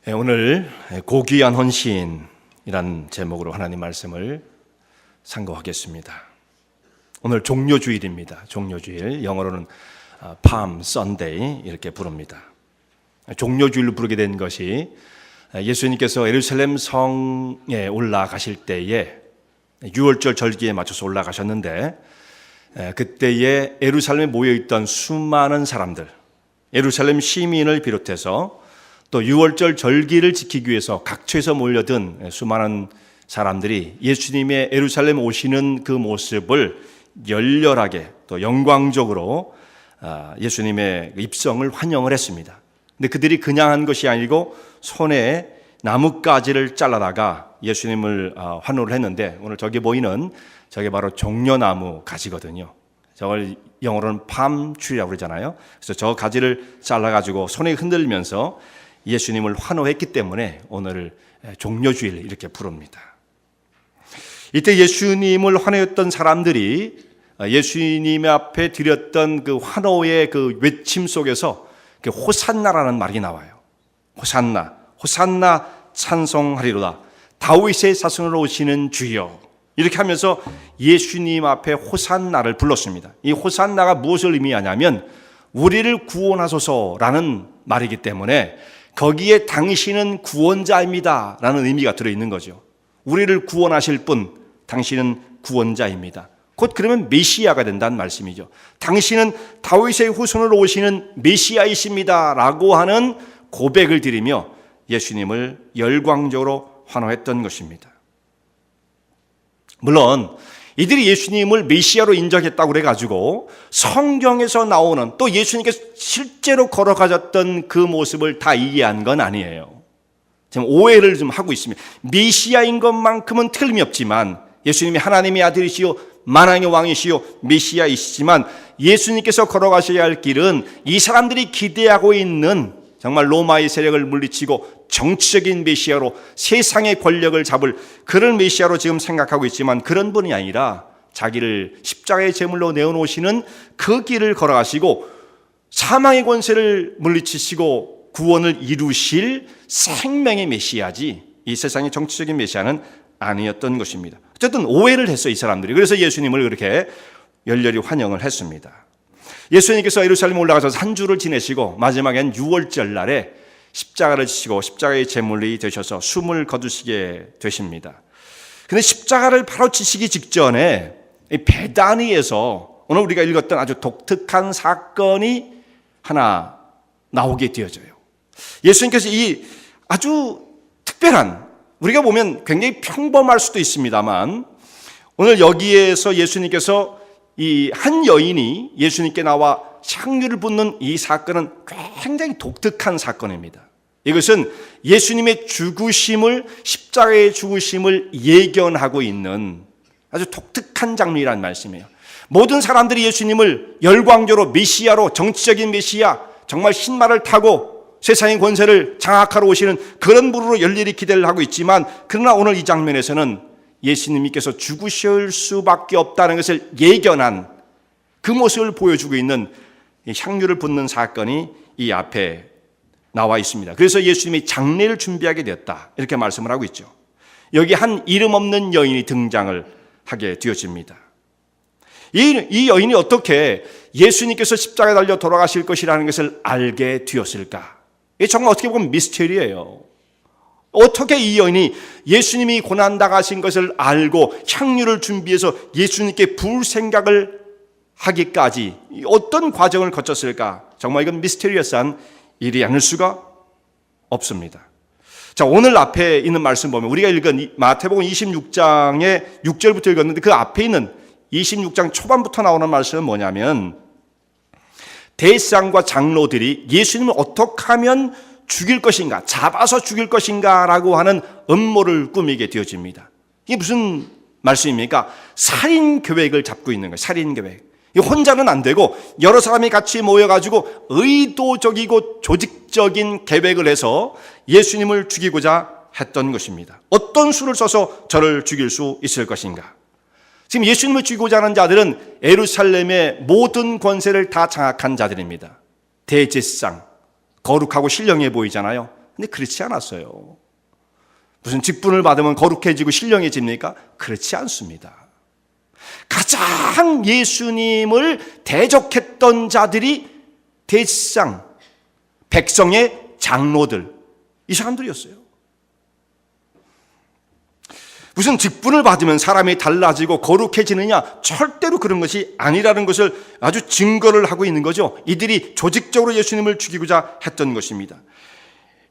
오늘 고귀한 헌신이란 제목으로 하나님 말씀을 상고하겠습니다. 오늘 종료주일입니다. 종료주일, 영어로는 Palm Sunday 이렇게 부릅니다. 종료주일로 부르게 된 것이 예수님께서 예루살렘 성에 올라가실 때에 6월절 절기에 맞춰서 올라가셨는데, 그때에 예루살렘에 모여있던 수많은 사람들, 예루살렘 시민을 비롯해서 또 6월절 절기를 지키기 위해서 각처에서 몰려든 수많은 사람들이 예수님의 예루살렘 오시는 그 모습을 열렬하게 또 영광적으로 예수님의 입성을 환영을 했습니다. 근데 그들이 그냥 한 것이 아니고 손에 나뭇가지를 잘라다가 예수님을 환호를 했는데, 오늘 저기 보이는 저게 바로 종려나무 가지거든요. 저걸 영어로는 palm tree라고 그러잖아요. 그래서 저 가지를 잘라가지고 손에 흔들면서 예수님을 환호했기 때문에 오늘을 종려주일 이렇게 부릅니다. 이때 예수님을 환호했던 사람들이 예수님 앞에 드렸던 그 환호의 그 외침 속에서 그 호산나라는 말이 나와요. 호산나, 호산나 찬송하리로다. 다윗의 자손으로 오시는 주여. 이렇게 하면서 예수님 앞에 호산나를 불렀습니다. 이 호산나가 무엇을 의미하냐면 우리를 구원하소서라는 말이기 때문에 거기에 당신은 구원자입니다 라는 의미가 들어있는 거죠. 우리를 구원하실 분, 당신은 구원자입니다. 곧 그러면 메시아가 된다는 말씀이죠. 당신은 다윗의 후손으로 오시는 메시아이십니다 라고 하는 고백을 드리며 예수님을 열광적으로 환호했던 것입니다. 물론 이들이 예수님을 메시아로 인정했다고 그래가지고 성경에서 나오는 또 예수님께서 실제로 걸어가셨던 그 모습을 다 이해한 건 아니에요. 지금 오해를 좀 하고 있습니다. 메시아인 것만큼은 틀림이 없지만 예수님이 하나님의 아들이시요 만왕의 왕이시요 메시아이시지만 예수님께서 걸어가셔야 할 길은 이 사람들이 기대하고 있는 정말 로마의 세력을 물리치고 정치적인 메시아로 세상의 권력을 잡을 그런 메시아로 지금 생각하고 있지만 그런 분이 아니라 자기를 십자가의 제물로 내어놓으시는 그 길을 걸어가시고 사망의 권세를 물리치시고 구원을 이루실 생명의 메시아지 이 세상의 정치적인 메시아는 아니었던 것입니다. 어쨌든 오해를 했어요, 이 사람들이. 그래서 예수님을 그렇게 열렬히 환영을 했습니다. 예수님께서 예루살렘에 올라가셔서 한 주를 지내시고 마지막엔 6월절 날에 십자가를 지시고 십자가의 제물이 되셔서 숨을 거두시게 되십니다. 그런데 십자가를 바로 지시기 직전에 베다니에서 오늘 우리가 읽었던 아주 독특한 사건이 하나 나오게 되어져요. 예수님께서 이 아주 특별한, 우리가 보면 굉장히 평범할 수도 있습니다만 오늘 여기에서 예수님께서 이 한 여인이 예수님께 나와 향유를 붓는 이 사건은 굉장히 독특한 사건입니다. 이것은 예수님의 죽으심을, 십자가의 죽으심을 예견하고 있는 아주 독특한 장면이라는 말씀이에요. 모든 사람들이 예수님을 열광적으로 메시아로, 정치적인 메시아, 정말 흰말을 타고 세상의 권세를 장악하러 오시는 그런 분으로 열렬히 기대를 하고 있지만, 그러나 오늘 이 장면에서는 예수님께서 죽으실 수밖에 없다는 것을 예견한 그 모습을 보여주고 있는 향유를 붓는 사건이 이 앞에 나와 있습니다. 그래서 예수님이 장례를 준비하게 되었다 이렇게 말씀을 하고 있죠. 여기 한 이름 없는 여인이 등장을 하게 되어집니다. 이 여인이 어떻게 예수님께서 십자가에 달려 돌아가실 것이라는 것을 알게 되었을까? 이게 정말 어떻게 보면 미스터리예요. 어떻게 이 여인이 예수님이 고난당하신 것을 알고 향유를 준비해서 예수님께 부을 생각을 하기까지 어떤 과정을 거쳤을까? 정말 이건 미스테리어스한 일이 아닐 수가 없습니다. 자, 오늘 앞에 있는 말씀 보면 우리가 읽은 마태복음 26장의 6절부터 읽었는데 그 앞에 있는 26장 초반부터 나오는 말씀은 뭐냐면 대제사장과 장로들이 예수님을 어떻게 하면 죽일 것인가, 잡아서 죽일 것인가 라고 하는 음모를 꾸미게 되어집니다. 이게 무슨 말씀입니까? 살인 계획을 잡고 있는 거예요. 살인 계획. 혼자는 안 되고 여러 사람이 같이 모여가지고 의도적이고 조직적인 계획을 해서 예수님을 죽이고자 했던 것입니다. 어떤 수를 써서 저를 죽일 수 있을 것인가? 지금 예수님을 죽이고자 하는 자들은 예루살렘의 모든 권세를 다 장악한 자들입니다. 대제사장, 거룩하고 신령해 보이잖아요. 근데 그렇지 않았어요. 무슨 직분을 받으면 거룩해지고 신령해집니까? 그렇지 않습니다. 가장 예수님을 대적했던 자들이 대상, 백성의 장로들, 이 사람들이었어요. 무슨 직분을 받으면 사람이 달라지고 거룩해지느냐? 절대로 그런 것이 아니라는 것을 아주 증거를 하고 있는 거죠. 이들이 조직적으로 예수님을 죽이고자 했던 것입니다.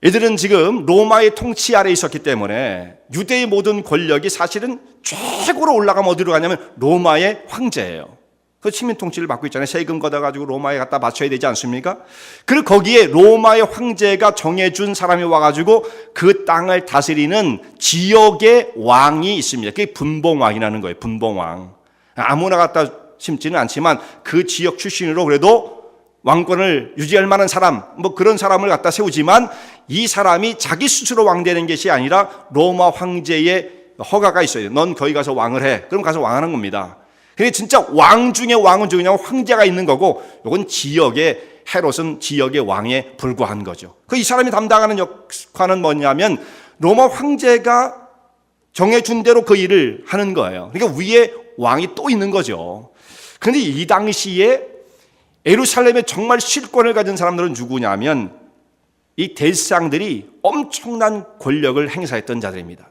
이들은 지금 로마의 통치 아래에 있었기 때문에 유대의 모든 권력이 사실은 최고로 올라가면 어디로 가냐면 로마의 황제예요. 그 식민 통치를 받고 있잖아요. 세금 걷어가지고 로마에 갖다 바쳐야 되지 않습니까? 그리고 거기에 로마의 황제가 정해준 사람이 와가지고 그 땅을 다스리는 지역의 왕이 있습니다. 그게 분봉왕이라는 거예요. 분봉왕. 아무나 갖다 심지는 않지만 그 지역 출신으로 그래도 왕권을 유지할 만한 사람, 뭐 그런 사람을 갖다 세우지만 이 사람이 자기 스스로 왕 되는 것이 아니라 로마 황제의 허가가 있어요. 넌 거기 가서 왕을 해. 그럼 가서 왕하는 겁니다. 근데 진짜 왕 중에 왕은 누구냐면 황제가 있는 거고, 이건 지역의 헤롯은 지역의 왕에 불과한 거죠. 그 이 사람이 담당하는 역할은 뭐냐면 로마 황제가 정해준 대로 그 일을 하는 거예요. 그러니까 위에 왕이 또 있는 거죠. 그런데 이 당시에 예루살렘에 정말 실권을 가진 사람들은 누구냐면 이 대상들이 엄청난 권력을 행사했던 자들입니다.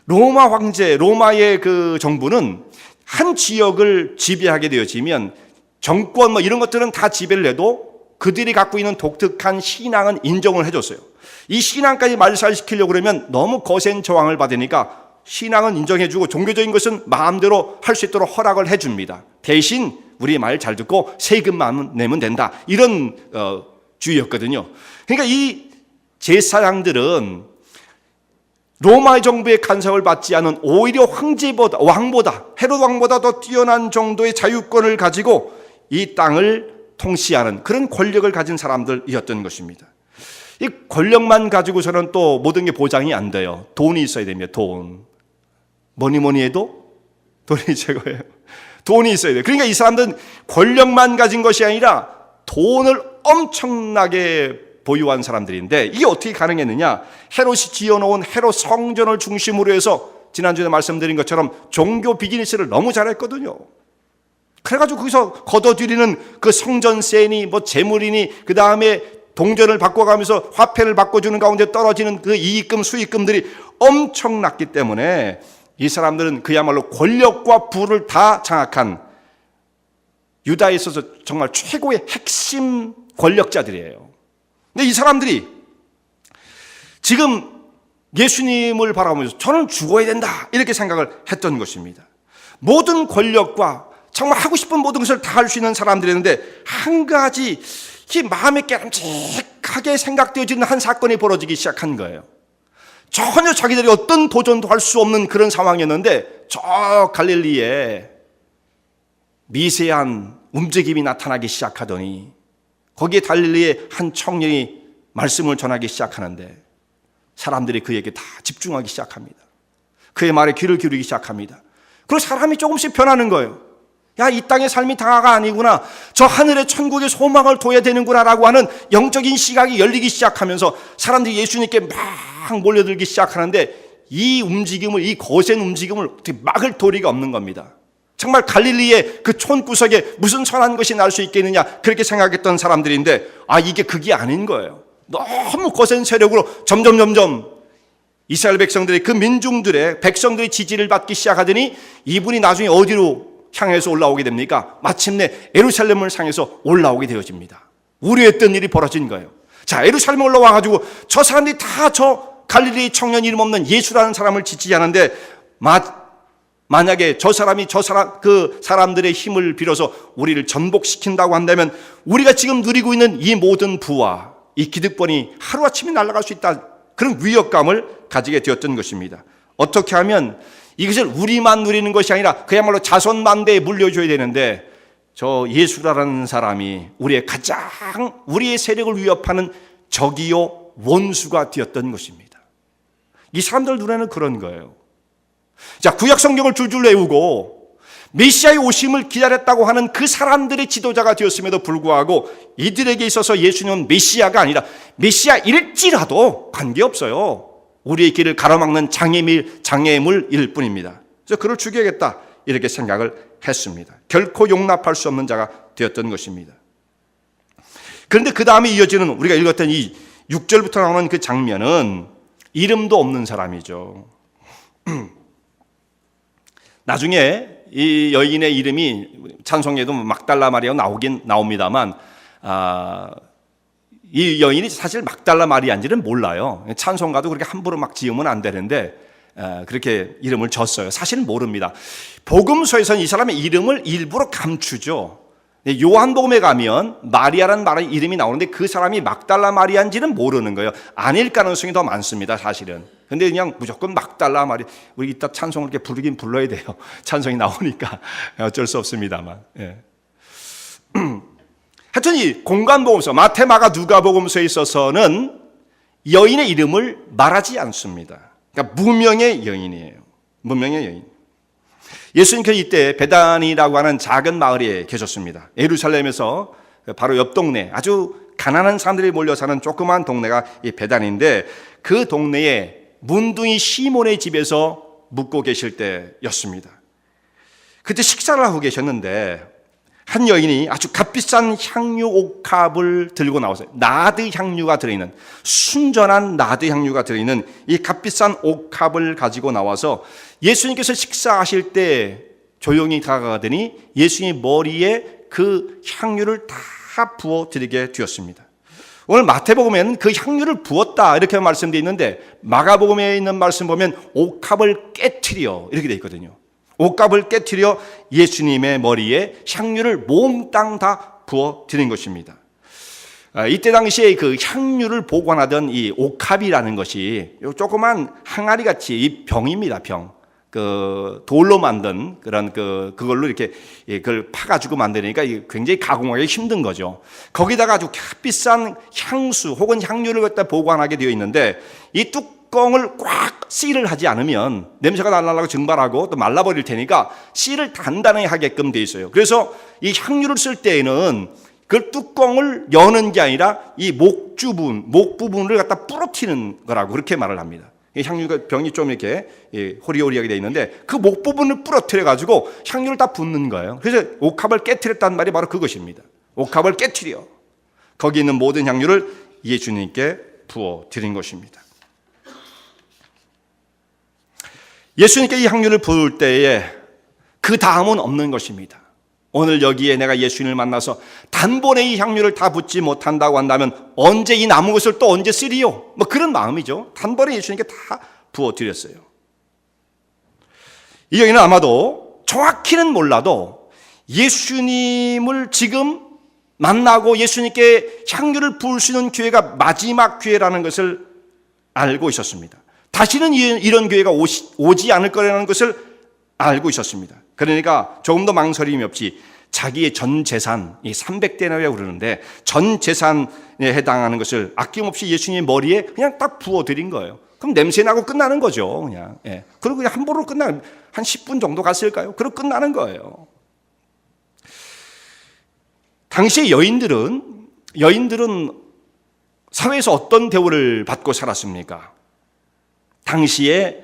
로마 황제, 로마의 그 정부는 한 지역을 지배하게 되어지면 정권 뭐 이런 것들은 다 지배를 해도 그들이 갖고 있는 독특한 신앙은 인정을 해줬어요. 이 신앙까지 말살시키려고 그러면 너무 거센 저항을 받으니까 신앙은 인정해주고 종교적인 것은 마음대로 할 수 있도록 허락을 해줍니다. 대신 우리 말 잘 듣고 세금만 내면 된다. 이런 주의였거든요. 그러니까 이 제사장들은 로마 정부의 간섭을 받지 않은 오히려 황제보다, 왕보다, 헤롯 왕보다 더 뛰어난 정도의 자유권을 가지고 이 땅을 통치하는 그런 권력을 가진 사람들이었던 것입니다. 이 권력만 가지고서는 또 모든 게 보장이 안 돼요. 돈이 있어야 됩니다. 돈. 뭐니 해도 돈이 최고예요. 돈이 있어야 돼요. 그러니까 이 사람들은 권력만 가진 것이 아니라 돈을 엄청나게 보유한 사람들인데 이게 어떻게 가능했느냐? 헤롯이 지어놓은 헤롯 성전을 중심으로 해서 지난주에 말씀드린 것처럼 종교 비즈니스를 너무 잘했거든요. 그래가지고 거기서 걷어들이는 그 성전세니 뭐 재물이니 그 다음에 동전을 바꿔가면서 화폐를 바꿔주는 가운데 떨어지는 그 이익금 수익금들이 엄청났기 때문에 이 사람들은 그야말로 권력과 부를 다 장악한 유다에 있어서 정말 최고의 핵심 권력자들이에요. 근데 이 사람들이 지금 예수님을 바라보면서 저는 죽어야 된다 이렇게 생각을 했던 것입니다. 모든 권력과 정말 하고 싶은 모든 것을 다 할 수 있는 사람들이었는데 한 가지 마음에 깨름직하게 생각되어지는 한 사건이 벌어지기 시작한 거예요. 전혀 자기들이 어떤 도전도 할 수 없는 그런 상황이었는데 저 갈릴리에 미세한 움직임이 나타나기 시작하더니 거기에 갈릴리의 한 청년이 말씀을 전하기 시작하는데 사람들이 그에게 다 집중하기 시작합니다. 그의 말에 귀를 기울이기 시작합니다. 그리고 사람이 조금씩 변하는 거예요. 야, 이 땅의 삶이 다가 아니구나. 저 하늘의 천국의 소망을 둬야 되는구나라고 하는 영적인 시각이 열리기 시작하면서 사람들이 예수님께 막 몰려들기 시작하는데 이 움직임을, 이 거센 움직임을 어떻게 막을 도리가 없는 겁니다. 정말 갈릴리의 그 촌구석에 무슨 선한 것이 날 수 있겠느냐 그렇게 생각했던 사람들인데 이게 그게 아닌 거예요. 너무 거센 세력으로 점점 이스라엘 백성들이 그 민중들의 백성들의 지지를 받기 시작하더니 이분이 나중에 어디로 향해서 올라오게 됩니까? 마침내 예루살렘을 향해서 올라오게 되어집니다. 우려했던 일이 벌어진 거예요. 자, 예루살렘에 올라와가지고 저 사람들이 다 저 갈릴리 청년 이름 없는 예수라는 사람을 지지하는데 만약에 그 사람들의 힘을 빌어서 우리를 전복시킨다고 한다면 우리가 지금 누리고 있는 이 모든 부와 이 기득권이 하루아침에 날아갈 수 있다. 그런 위협감을 가지게 되었던 것입니다. 어떻게 하면 이것을 우리만 누리는 것이 아니라 그야말로 자손만대에 물려줘야 되는데 저 예수라는 사람이 우리의 세력을 위협하는 적이요 원수가 되었던 것입니다. 이 사람들 눈에는 그런 거예요. 자, 구약 성경을 줄줄 외우고 메시아의 오심을 기다렸다고 하는 그 사람들의 지도자가 되었음에도 불구하고 이들에게 있어서 예수님은 메시아가 아니라 메시아일지라도 관계없어요. 우리의 길을 가로막는 장애물일 뿐입니다. 그래서 그를 죽여야겠다 이렇게 생각을 했습니다. 결코 용납할 수 없는 자가 되었던 것입니다. 그런데 그 다음에 이어지는 우리가 읽었던 이 6절부터 나오는 그 장면은 이름도 없는 사람이죠. 나중에 이 여인의 이름이 찬송에도 막달라 마리아가 나옵니다만 이 여인이 사실 막달라 마리아인지는 몰라요. 찬송가도 그렇게 함부로 막 지으면 안 되는데 그렇게 이름을 줬어요. 사실은 모릅니다. 복음서에서는 이 사람의 이름을 일부러 감추죠. 요한복음에 가면 마리아라는 말의 이름이 나오는데 그 사람이 막달라 마리아인지는 모르는 거예요. 아닐 가능성이 더 많습니다, 사실은. 근데 그냥 무조건 막달라 마리아, 우리 이따 찬송을 이렇게 부르긴 불러야 돼요. 찬송이 나오니까 어쩔 수 없습니다만. 예. 하여튼 이 공간복음서, 마태, 마가, 누가복음서에 있어서는 여인의 이름을 말하지 않습니다. 그러니까 무명의 여인이에요. 무명의 여인. 예수님께서 이때 베다니라고 하는 작은 마을에 계셨습니다. 예루살렘에서 바로 옆 동네, 아주 가난한 사람들이 몰려 사는 조그만 동네가 이 베다니인데 그 동네에 문둥이 시몬의 집에서 묵고 계실 때였습니다. 그때 식사를 하고 계셨는데 한 여인이 아주 값비싼 향유 옥합을 들고 나왔어요. 나드 향유가 들어있는, 순전한 나드 향유가 들어있는 이 값비싼 옥합을 가지고 나와서 예수님께서 식사하실 때 조용히 다가가더니 예수님 머리에 그 향유를 다 부어드리게 되었습니다. 오늘 마태복음에는 그 향유를 부었다 이렇게 말씀되어 있는데 마가복음에 있는 말씀 보면 옥합을 깨트려 이렇게 되어 있거든요. 옥합을 깨트려 예수님의 머리에 향유를 몽땅 다 부어드린 것입니다. 이때 당시에 그 향유를 보관하던 이 옥합이라는 것이 조그만 항아리같이 이 병입니다, 병. 그 돌로 만든 그런 그걸로 이렇게 그걸 파가지고 만드니까 굉장히 가공하기 힘든 거죠. 거기다가 아주 값비싼 향수 혹은 향유를 갖다 보관하게 되어 있는데 이 뚜껑을 꽉 실을 하지 않으면 냄새가 날라가고 증발하고 또 말라버릴 테니까 실을 단단하게 하게끔 되어 있어요. 그래서 이 향유를 쓸 때에는 그 뚜껑을 여는 게 아니라 이 목 부분을 갖다 부러뜨리는 거라고 그렇게 말을 합니다. 향유가 병이 좀 이렇게 호리호리하게 되어 있는데 그 목 부분을 부러뜨려 가지고 향유를 다 붓는 거예요. 그래서 옥합을 깨트렸다는 말이 바로 그것입니다. 옥합을 깨트려 거기 있는 모든 향유를 예수님께 부어 드린 것입니다. 예수님께 이 향유를 부을 때에 그 다음은 없는 것입니다. 오늘 여기에 내가 예수님을 만나서 단번에 이 향유를 다 붓지 못한다고 한다면 언제 이 남은 것을 또 언제 쓰리요? 뭐 그런 마음이죠. 단번에 예수님께 다 부어드렸어요. 이 여인은 아마도 정확히는 몰라도 예수님을 지금 만나고 예수님께 향유를 부을 수 있는 기회가 마지막 기회라는 것을 알고 있었습니다. 다시는 이런 기회가 오지 않을 거라는 것을 알고 있었습니다. 그러니까 조금 더 망설임이 없이 자기의 전 재산, 이 300데나리라고 그러는데 전 재산에 해당하는 것을 아낌없이 예수님의 머리에 그냥 딱 부어드린 거예요. 그럼 냄새 나고 끝나는 거죠, 그냥. 예. 그리고 그냥 한 번으로 한 10분 정도 갔을까요? 그리고 끝나는 거예요. 당시의 여인들은 사회에서 어떤 대우를 받고 살았습니까? 당시에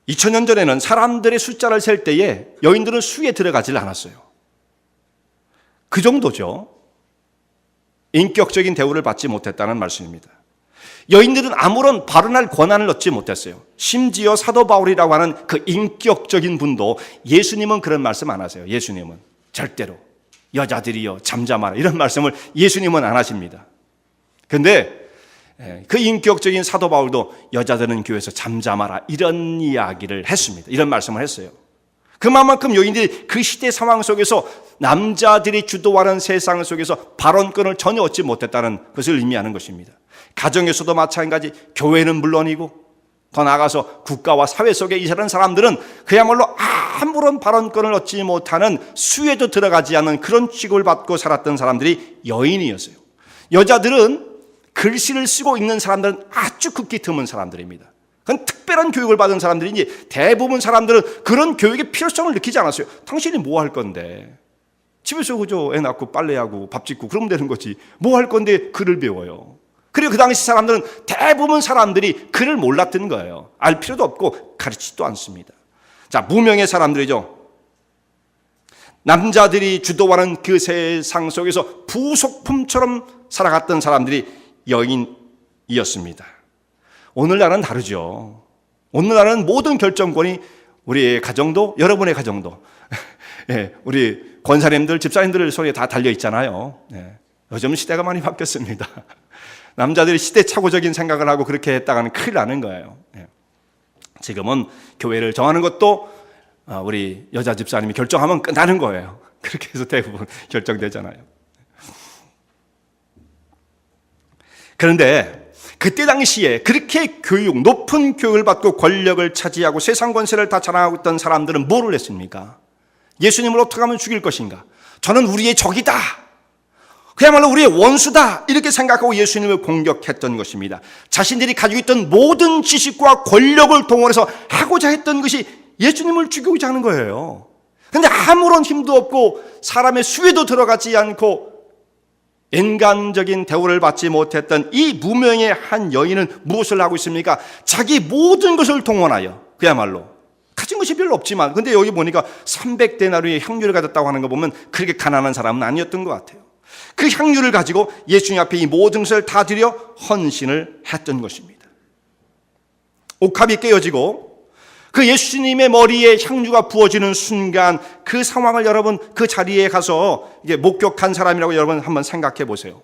2000년 전에는 사람들의 숫자를 셀 때에 여인들은 수에 들어가질 않았어요. 그 정도죠. 인격적인 대우를 받지 못했다는 말씀입니다. 여인들은 아무런 발언할 권한을 얻지 못했어요. 심지어 사도 바울이라고 하는 그 인격적인 분도 예수님은 그런 말씀 안 하세요. 예수님은 절대로 여자들이여 잠잠하라 이런 말씀을 예수님은 안 하십니다. 그런데 그 인격적인 사도 바울도 여자들은 교회에서 잠잠하라 이런 이야기를 했습니다. 이런 말씀을 했어요. 그만큼 여인들이 그 시대 상황 속에서 남자들이 주도하는 세상 속에서 발언권을 전혀 얻지 못했다는 것을 의미하는 것입니다. 가정에서도 마찬가지, 교회는 물론이고 더 나아가서 국가와 사회 속에 이런 사람들은 그야말로 아무런 발언권을 얻지 못하는 수에도 들어가지 않는 그런 취급을 받고 살았던 사람들이 여인이었어요. 여자들은 글씨를 쓰고 읽는 사람들은 아주 극히 드문 사람들입니다. 그건 특별한 교육을 받은 사람들인지 대부분 사람들은 그런 교육의 필요성을 느끼지 않았어요. 당신이 뭐 할 건데? 집에서 그저 애 낳고 빨래하고 밥 짓고 그러면 되는 거지. 뭐 할 건데 글을 배워요. 그리고 그 당시 사람들은 대부분 사람들이 글을 몰랐던 거예요. 알 필요도 없고 가르치지도 않습니다. 자, 무명의 사람들이죠. 남자들이 주도하는 그 세상 속에서 부속품처럼 살아갔던 사람들이 여인이었습니다. 오늘날은 다르죠. 오늘날은 모든 결정권이 우리의 가정도, 여러분의 가정도, 예, 우리 권사님들, 집사님들 손에 다 달려 있잖아요. 예, 요즘 시대가 많이 바뀌었습니다. 남자들이 시대착오적인 생각을 하고 그렇게 했다가는 큰일 나는 거예요. 예. 지금은 교회를 정하는 것도 우리 여자 집사님이 결정하면 끝나는 거예요. 그렇게 해서 대부분 결정되잖아요. 그런데 그때 당시에 그렇게 높은 교육을 받고 권력을 차지하고 세상 권세를 다 자랑하고 있던 사람들은 뭐를 했습니까? 예수님을 어떻게 하면 죽일 것인가? 저는 우리의 적이다. 그야말로 우리의 원수다. 이렇게 생각하고 예수님을 공격했던 것입니다. 자신들이 가지고 있던 모든 지식과 권력을 동원해서 하고자 했던 것이 예수님을 죽이고자 하는 거예요. 그런데 아무런 힘도 없고 사람의 수에도 들어가지 않고 인간적인 대우를 받지 못했던 이 무명의 한 여인은 무엇을 하고 있습니까? 자기 모든 것을 동원하여 그야말로 가진 것이 별로 없지만, 근데 여기 보니까 300데나리온의 향유를 가졌다고 하는 거 보면 그렇게 가난한 사람은 아니었던 것 같아요. 그 향유를 가지고 예수님 앞에 이 모든 것을 다 드려 헌신을 했던 것입니다. 옥합이 깨어지고 그 예수님의 머리에 향유가 부어지는 순간 그 상황을 여러분 그 자리에 가서 이게 목격한 사람이라고 여러분 한번 생각해 보세요.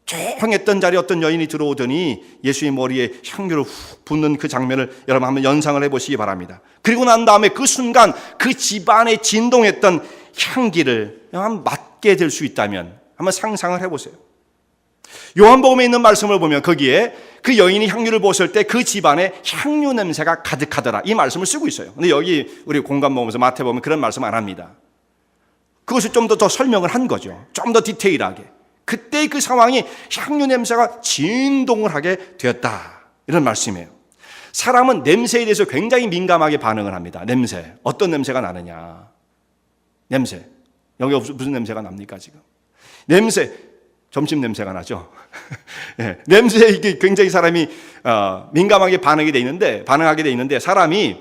조용했던 자리에 어떤 여인이 들어오더니 예수의 머리에 향유를 훅 붓는 그 장면을 여러분 한번 연상을 해보시기 바랍니다. 그리고 난 다음에 그 순간 그 집안에 진동했던 향기를 한번 맡게 될 수 있다면 한번 상상을 해보세요. 요한복음에 있는 말씀을 보면 거기에 그 여인이 향유를 부었을 때 그 집안에 향유 냄새가 가득하더라, 이 말씀을 쓰고 있어요. 근데 여기 우리 공감복음에서 마태 보면 그런 말씀 안 합니다. 그것을 좀 더 설명을 한 거죠. 좀 더 디테일하게. 그때 그 상황이 향유 냄새가 진동을 하게 되었다, 이런 말씀이에요. 사람은 냄새에 대해서 굉장히 민감하게 반응을 합니다. 냄새, 어떤 냄새가 나느냐. 냄새, 여기 무슨 냄새가 납니까 지금? 냄새, 점심 냄새가 나죠. 네, 냄새에 이게 굉장히 사람이 민감하게 반응하게 돼 있는데 사람이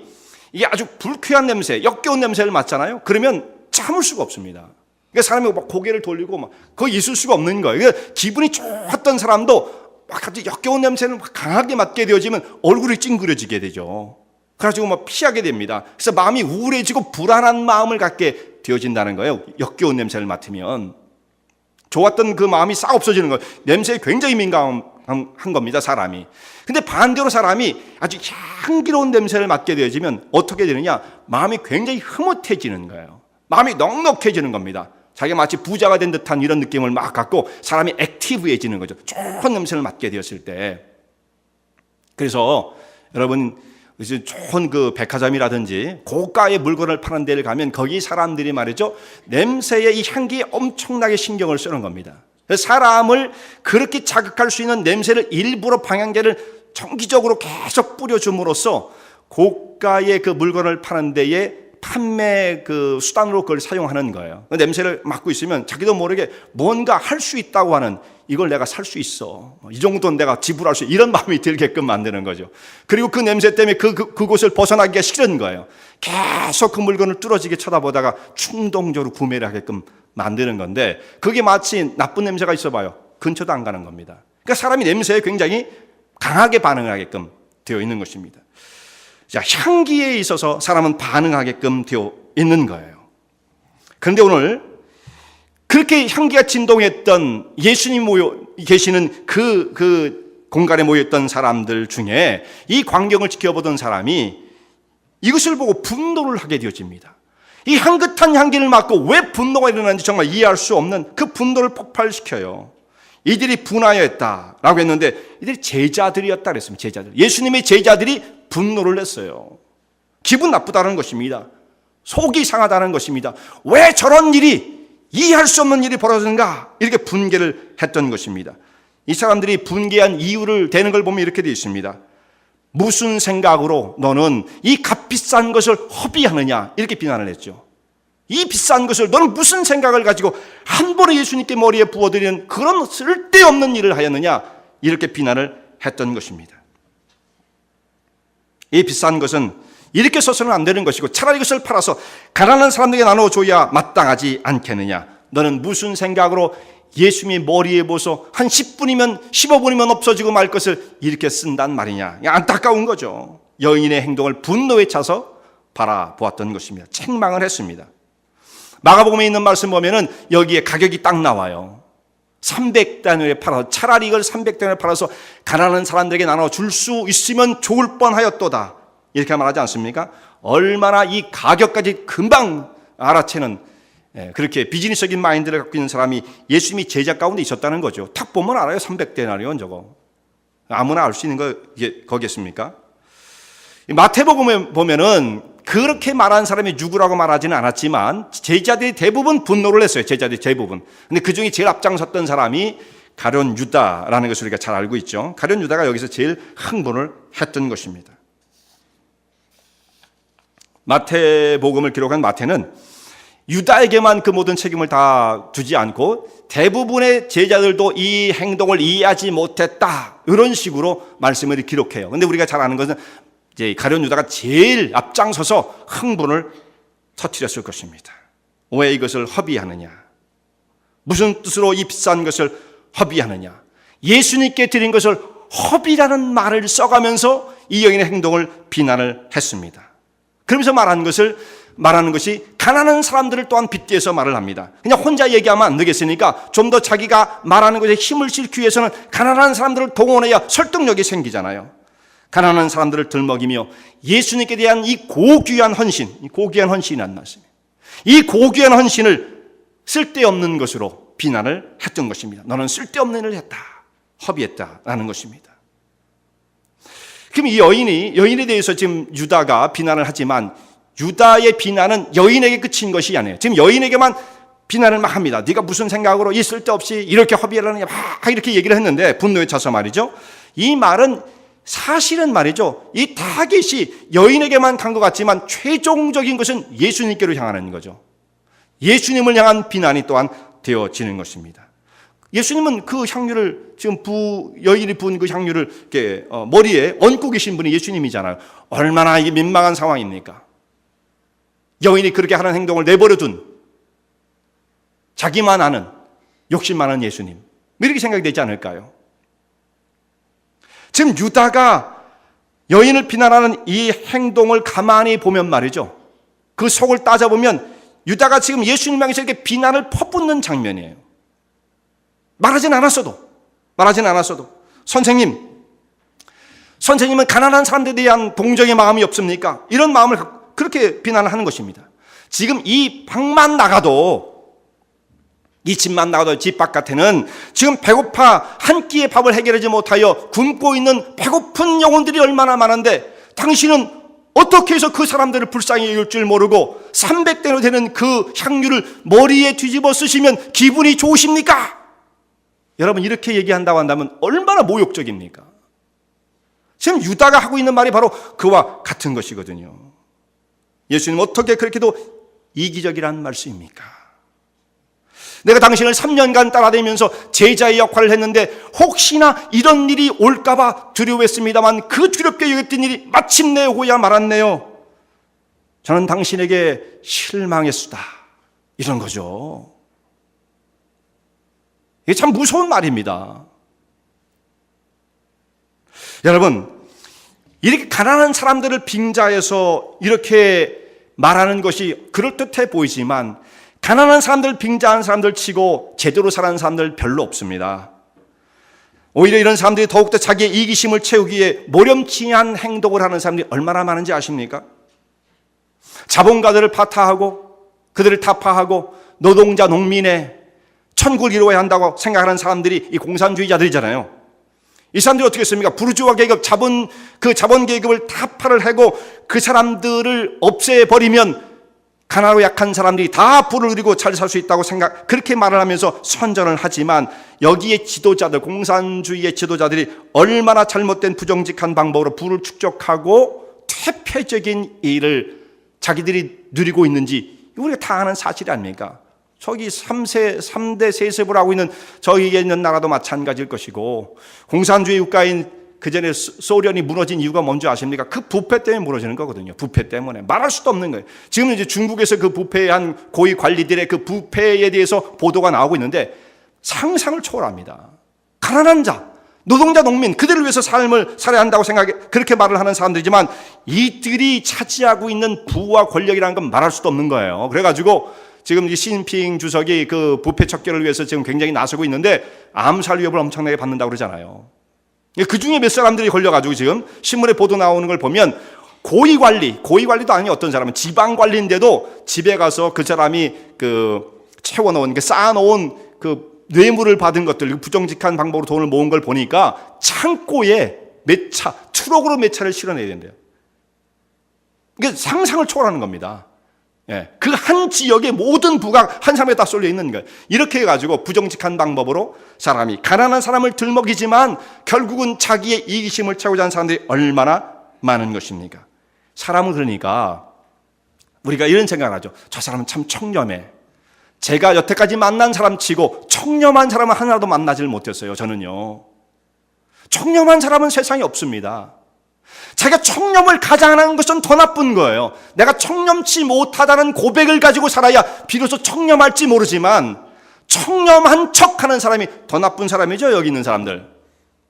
이게 아주 불쾌한 냄새, 역겨운 냄새를 맡잖아요. 그러면 참을 수가 없습니다. 그러니까 사람이 막 고개를 돌리고 막 거기 있을 수가 없는 거예요. 그러니까 기분이 좋았던 사람도 막 갑자기 역겨운 냄새를 막 강하게 맡게 되어지면 얼굴이 찡그려지게 되죠. 그래가지고 막 피하게 됩니다. 그래서 마음이 우울해지고 불안한 마음을 갖게 되어진다는 거예요. 역겨운 냄새를 맡으면. 좋았던 그 마음이 싹 없어지는 거예요. 냄새에 굉장히 민감한 겁니다, 사람이. 근데 반대로 사람이 아주 향기로운 냄새를 맡게 되어지면 어떻게 되느냐? 마음이 굉장히 흐뭇해지는 거예요. 마음이 넉넉해지는 겁니다. 자기가 마치 부자가 된 듯한 이런 느낌을 막 갖고 사람이 액티브해지는 거죠. 좋은 냄새를 맡게 되었을 때. 그래서 여러분, 좋은 그 백화점이라든지 고가의 물건을 파는 데를 가면 거기 사람들이 말이죠, 냄새의 이 향기에 엄청나게 신경을 쓰는 겁니다. 사람을 그렇게 자극할 수 있는 냄새를 일부러 방향제를 정기적으로 계속 뿌려줌으로써 고가의 그 물건을 파는 데에 판매 그 수단으로 그걸 사용하는 거예요. 냄새를 맡고 있으면 자기도 모르게 뭔가 할 수 있다고 하는, 이걸 내가 살 수 있어, 이 정도는 내가 지불할 수 있어, 이런 마음이 들게끔 만드는 거죠. 그리고 그 냄새 때문에 그곳을 벗어나기가 싫은 거예요. 계속 그 물건을 뚫어지게 쳐다보다가 충동적으로 구매를 하게끔 만드는 건데, 그게 마치 나쁜 냄새가 있어봐요, 근처도 안 가는 겁니다. 그러니까 사람이 냄새에 굉장히 강하게 반응을 하게끔 되어 있는 것입니다. 자, 향기에 있어서 사람은 반응하게끔 되어 있는 거예요. 그런데 오늘 그렇게 향기가 진동했던 예수님 계시는 그 공간에 모였던 사람들 중에 이 광경을 지켜보던 사람이 이것을 보고 분노를 하게 되어집니다. 이 향긋한 향기를 맡고 왜 분노가 일어나는지 정말 이해할 수 없는 그 분노를 폭발시켜요. 이들이 분하였다라고 했는데 이들이 제자들이었다 그랬습니다. 제자들. 예수님의 제자들이 분노를 냈어요. 기분 나쁘다는 것입니다. 속이 상하다는 것입니다. 왜 저런 일이, 이해할 수 없는 일이 벌어지는가, 이렇게 분개를 했던 것입니다. 이 사람들이 분개한 이유를 대는 걸 보면 이렇게 되어 있습니다. 무슨 생각으로 너는 이 값비싼 것을 허비하느냐 이렇게 비난을 했죠. 이 비싼 것을 너는 무슨 생각을 가지고 한 번에 예수님께 머리에 부어드리는 그런 쓸데없는 일을 하였느냐 이렇게 비난을 했던 것입니다. 이 비싼 것은 이렇게 써서는 안 되는 것이고 차라리 이것을 팔아서 가난한 사람들에게 나눠줘야 마땅하지 않겠느냐. 너는 무슨 생각으로 예수님의 머리에 보소 한 10분이면 15분이면 없어지고 말 것을 이렇게 쓴단 말이냐. 안타까운 거죠. 여인의 행동을 분노에 차서 바라보았던 것입니다. 책망을 했습니다. 마가복음에 있는 말씀 보면은 여기에 가격이 딱 나와요. 300데나리온에 팔아서 차라리 이걸 300데나리온에 팔아서 가난한 사람들에게 나눠줄 수 있으면 좋을 뻔하였도다. 이렇게 말하지 않습니까? 얼마나 이 가격까지 금방 알아채는 그렇게 비즈니스적인 마인드를 갖고 있는 사람이 예수님이 제자 가운데 있었다는 거죠. 탁 보면 알아요. 300데나리온 저거. 아무나 알 수 있는 거겠습니까? 마태복음에 보면은 그렇게 말한 사람이 누구라고 말하지는 않았지만 제자들이 대부분 분노를 했어요. 제자들이 대부분. 근데 그 중에 제일 앞장섰던 사람이 가룟 유다라는 것을 우리가 잘 알고 있죠. 가룟 유다가 여기서 제일 흥분을 했던 것입니다. 마태복음을 기록한 마태는 유다에게만 그 모든 책임을 다 두지 않고 대부분의 제자들도 이 행동을 이해하지 못했다. 이런 식으로 말씀을 기록해요. 근데 우리가 잘 아는 것은 이제 가룟 유다가 제일 앞장서서 흥분을 터뜨렸을 것입니다. 왜 이것을 허비하느냐? 무슨 뜻으로 이 비싼 것을 허비하느냐? 예수님께 드린 것을 허비라는 말을 써가면서 이 여인의 행동을 비난을 했습니다. 그러면서 말하는 것이 가난한 사람들을 또한 빗대서 말을 합니다. 그냥 혼자 얘기하면 안 되겠으니까 좀 더 자기가 말하는 것에 힘을 실기 위해서는 가난한 사람들을 동원해야 설득력이 생기잖아요. 가난한 사람들을 들먹이며 예수님께 대한 이 고귀한 헌신이란 말씀이에요. 이 고귀한 헌신을 쓸데없는 것으로 비난을 했던 것입니다. 너는 쓸데없는 일을 했다. 허비했다라는 것입니다. 그럼 이 여인에 대해서 지금 유다가 비난을 하지만 유다의 비난은 여인에게 그친 것이 아니에요. 지금 여인에게만 비난을 막 합니다. 네가 무슨 생각으로 이 쓸데없이 이렇게 허비하려느냐 막 이렇게 얘기를 했는데 분노에 차서 말이죠. 이 말은 사실은 말이죠. 이 타겟이 여인에게만 간 것 같지만 최종적인 것은 예수님께로 향하는 거죠. 예수님을 향한 비난이 또한 되어지는 것입니다. 예수님은 그 향유를 지금 여인이 부은 그 향유를 이렇게 머리에 얹고 계신 분이 예수님이잖아요. 얼마나 이게 민망한 상황입니까? 여인이 그렇게 하는 행동을 내버려둔 자기만 아는 욕심 많은 예수님. 이렇게 생각이 되지 않을까요? 지금 유다가 여인을 비난하는 이 행동을 가만히 보면 말이죠. 그 속을 따져보면 유다가 지금 예수님 향해서 이렇게 비난을 퍼붓는 장면이에요. 말하진 않았어도 선생님은 가난한 사람들에 대한 동정의 마음이 없습니까? 이런 마음을 그렇게 비난을 하는 것입니다. 지금 이 방만 나가도 이 집만 나가도 집 바깥에는 지금 배고파 한 끼의 밥을 해결하지 못하여 굶고 있는 배고픈 영혼들이 얼마나 많은데 당신은 어떻게 해서 그 사람들을 불쌍히 여길 줄 모르고 300대로 되는 그 향유를 머리에 뒤집어 쓰시면 기분이 좋으십니까? 여러분 이렇게 얘기한다고 한다면 얼마나 모욕적입니까? 지금 유다가 하고 있는 말이 바로 그와 같은 것이거든요. 예수님 어떻게 그렇게도 이기적이란 말씀입니까? 내가 당신을 3년간 따라다니면서 제자의 역할을 했는데 혹시나 이런 일이 올까봐 두려워했습니다만 그 두렵게 여겼던 일이 마침내 오고야 말았네요. 저는 당신에게 실망했수다. 이런 거죠. 이게 참 무서운 말입니다. 여러분, 이렇게 가난한 사람들을 빙자해서 이렇게 말하는 것이 그럴듯해 보이지만 가난한 사람들 빙자한 사람들 치고 제대로 사는 사람들 별로 없습니다. 오히려 이런 사람들이 더욱더 자기의 이기심을 채우기 위해 모렴치한 행동을 하는 사람들이 얼마나 많은지 아십니까? 자본가들을 파타하고 그들을 타파하고 노동자 농민의 천국을 이루어야 한다고 생각하는 사람들이 이 공산주의자들이잖아요. 이 사람들이 어떻게 했습니까? 부르주아 계급, 자본 계급을 타파를 하고 그 사람들을 없애버리면 가난하고 약한 사람들이 다 부를 누리고 잘 살 수 있다고 그렇게 말을 하면서 선전을 하지만 여기에 지도자들, 공산주의의 지도자들이 얼마나 잘못된 부정직한 방법으로 부를 축적하고 퇴폐적인 일을 자기들이 누리고 있는지 우리가 다 아는 사실이 아닙니까? 저기 3대 세습을 하고 있는 저기에 있는 나라도 마찬가지일 것이고, 공산주의 국가인 그전에 소련이 무너진 이유가 뭔지 아십니까? 그 부패 때문에 무너지는 거거든요. 부패 때문에. 말할 수도 없는 거예요. 지금 이제 중국에서 그 부패한 고위 관리들의 그 부패에 대해서 보도가 나오고 있는데 상상을 초월합니다. 가난한 자, 노동자, 농민, 그들을 위해서 삶을 살아야 한다고 생각해 그렇게 말을 하는 사람들이지만 이들이 차지하고 있는 부와 권력이라는 건 말할 수도 없는 거예요. 그래가지고 지금 이 시진핑 주석이 그 부패 척결을 위해서 지금 굉장히 나서고 있는데 암살 위협을 엄청나게 받는다고 그러잖아요. 그 중에 몇 사람들이 걸려가지고 지금 신문에 보도 나오는 걸 보면 고위관리도 아니 어떤 사람은 지방관리인데도 집에 가서 그 사람이 그 채워놓은, 쌓아놓은 그 뇌물을 받은 것들, 부정직한 방법으로 돈을 모은 걸 보니까 창고에 트럭으로 몇 차를 실어내야 된대요. 이게 상상을 초월하는 겁니다. 그 한 지역의 모든 부가 한 사람에 다 쏠려 있는 거예요. 이렇게 해가지고 부정직한 방법으로 사람이, 가난한 사람을 들먹이지만 결국은 자기의 이기심을 채우자 하는 사람들이 얼마나 많은 것입니까? 사람은 그러니까 우리가 이런 생각을 하죠. 저 사람은 참 청렴해. 제가 여태까지 만난 사람 치고 청렴한 사람은 하나도 만나질 못했어요. 저는요. 청렴한 사람은 세상에 없습니다. 자기가 청렴을 가장하는 것은 더 나쁜 거예요. 내가 청렴치 못하다는 고백을 가지고 살아야 비로소 청렴할지 모르지만 청렴한 척하는 사람이 더 나쁜 사람이죠. 여기 있는 사람들.